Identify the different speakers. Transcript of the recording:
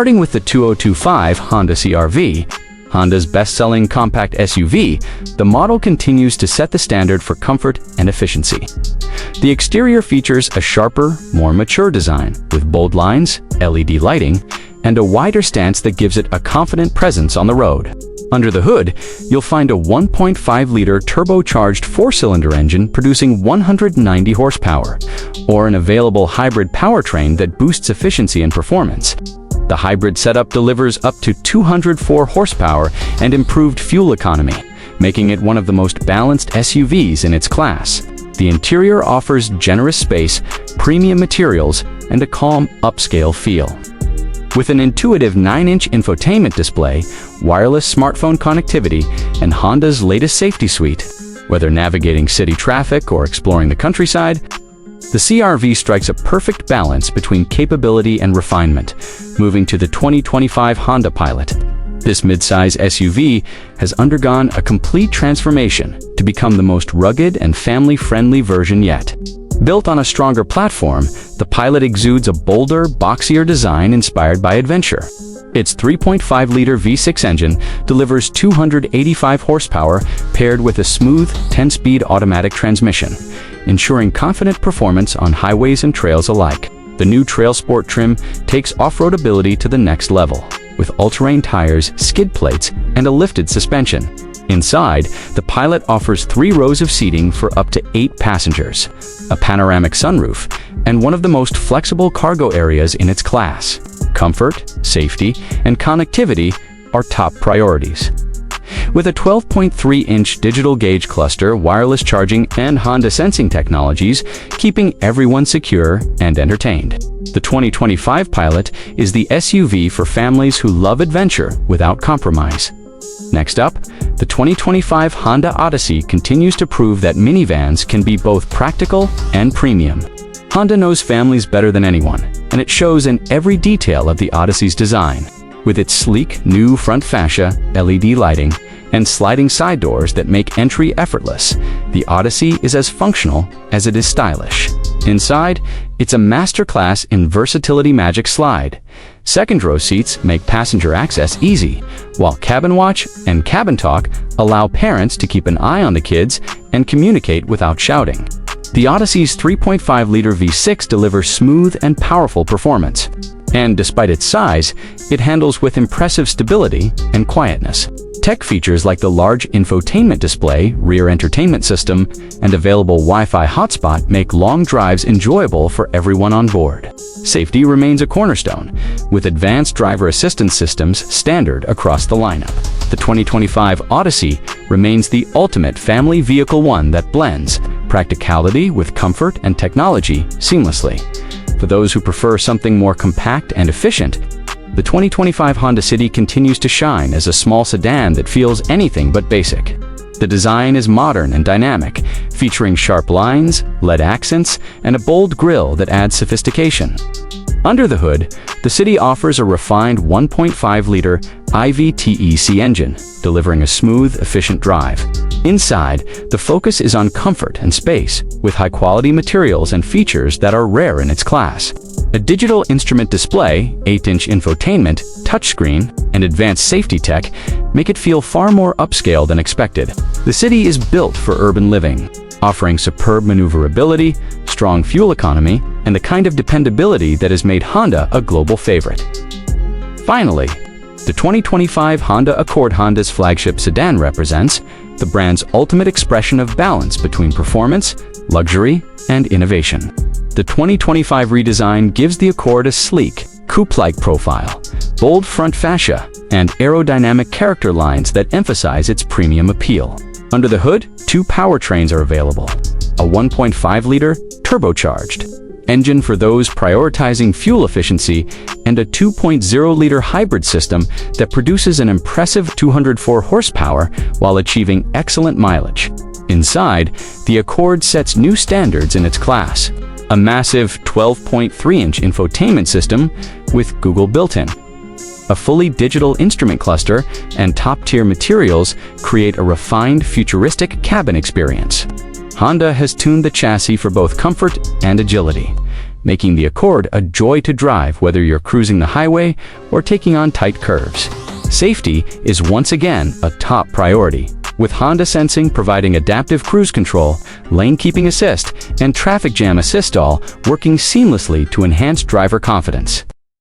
Speaker 1: Starting with the 2025 Honda CR-V, Honda's best-selling compact SUV, the model continues to set the standard for comfort and efficiency. The exterior features a sharper, more mature design, with bold lines, LED lighting, and a wider stance that gives it a confident presence on the road. Under the hood, you'll find a 1.5-liter turbocharged four-cylinder engine producing 190 horsepower, or an available hybrid powertrain that boosts efficiency and performance. The hybrid setup delivers up to 204 horsepower and improved fuel economy, making it one of the most balanced SUVs in its class. The interior offers generous space, premium materials, and a calm, upscale feel. With an intuitive 9-inch infotainment display, wireless smartphone connectivity, and Honda's latest safety suite, whether navigating city traffic or exploring the countryside, the CR-V strikes a perfect balance between capability and refinement, moving to the 2025 Honda Pilot. This midsize SUV has undergone a complete transformation to become the most rugged and family-friendly version yet. Built on a stronger platform, the Pilot exudes a bolder, boxier design inspired by adventure. Its 3.5-liter V6 engine delivers 285 horsepower paired with a smooth 10-speed automatic transmission, ensuring confident performance on highways and trails alike. The new Trail Sport trim takes off-road ability to the next level, with all-terrain tires, skid plates, and a lifted suspension. Inside, the Pilot offers 3 rows of seating for up to 8 passengers, a panoramic sunroof, and one of the most flexible cargo areas in its class. Comfort, safety, and connectivity are top priorities. With a 12.3-inch digital gauge cluster, wireless charging, and Honda sensing technologies, keeping everyone secure and entertained. The 2025 Pilot is the SUV for families who love adventure without compromise. Next up, the 2025 Honda Odyssey continues to prove that minivans can be both practical and premium. Honda knows families better than anyone, and it shows in every detail of the Odyssey's design. With its sleek, new front fascia, LED lighting, and sliding side doors that make entry effortless, the Odyssey is as functional as it is stylish. Inside, it's a masterclass in versatility magic slide. Second-row seats make passenger access easy, while Cabin Watch and Cabin Talk allow parents to keep an eye on the kids and communicate without shouting. The Odyssey's 3.5-liter V6 delivers smooth and powerful performance, and despite its size, it handles with impressive stability and quietness. Tech features like the large infotainment display, rear entertainment system, and available Wi-Fi hotspot make long drives enjoyable for everyone on board. Safety remains a cornerstone, with advanced driver assistance systems standard across the lineup. The 2025 Odyssey remains the ultimate family vehicle, one that blends practicality with comfort and technology seamlessly. For those who prefer something more compact and efficient, the 2025 Honda City continues to shine as a small sedan that feels anything but basic. The design is modern and dynamic, featuring sharp lines, LED accents, and a bold grille that adds sophistication. Under the hood, the City offers a refined 1.5-liter IVTEC engine, delivering a smooth, efficient drive. Inside, the focus is on comfort and space, with high-quality materials and features that are rare in its class. A digital instrument display, 8-inch infotainment, touchscreen, and advanced safety tech make it feel far more upscale than expected. The City is built for urban living, offering superb maneuverability, strong fuel economy, and the kind of dependability that has made Honda a global favorite. Finally, the 2025 Honda Accord, Honda's flagship sedan, represents the brand's ultimate expression of balance between performance, luxury, and innovation. The 2025 redesign gives the Accord a sleek, coupe-like profile, bold front fascia, and aerodynamic character lines that emphasize its premium appeal. Under the hood, 2 powertrains are available: a 1.5-liter turbocharged engine for those prioritizing fuel efficiency, and a 2.0-liter hybrid system that produces an impressive 204 horsepower while achieving excellent mileage. Inside, the Accord sets new standards in its class. A massive 12.3-inch infotainment system with Google built-in, a fully digital instrument cluster, and top-tier materials create a refined, futuristic cabin experience. Honda has tuned the chassis for both comfort and agility, making the Accord a joy to drive whether you're cruising the highway or taking on tight curves. Safety is once again a top priority, with Honda Sensing providing adaptive cruise control, lane keeping assist, and traffic jam assist all working seamlessly to enhance driver confidence.